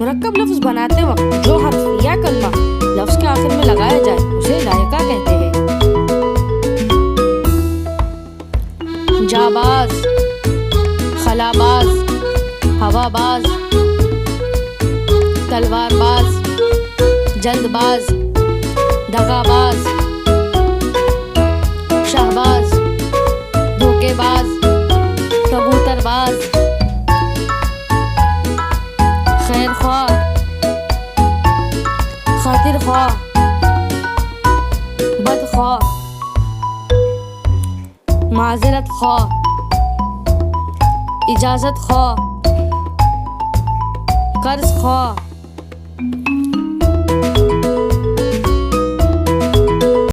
मुरक्कब लफ्ज बनाते वक्त जो हर्फ या कलमा लफ्ज के आखिर में लगाया जाए उसे लायका कहते हैं। जाबाज, खलाबाज, हवाबाज, तलवारबाज, जल्दबाज, दगाबाज, शाहबाज, धोखेबाज, कबूतरबाज, खैर ख्वाह, खातिर ख्वाह, बद ख्वाह, माजरत ख्वाह, इजाजत ख्वाह, कर्ज ख्वाह,